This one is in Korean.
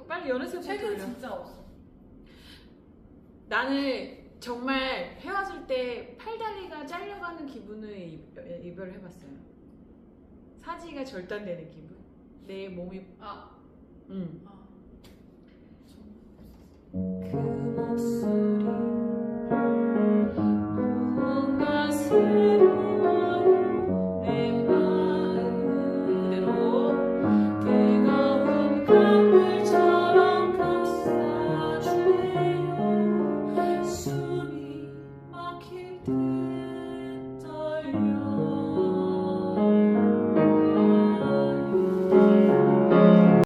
빨리 연애세부터 최근 돌려. 진짜 없어. 나는 정말 헤어질 때 팔다리가 잘려가는 기분을 이별을 해봤어요. 사지가 절단되는 기분. 내 몸이 응. 그 목소리 무언가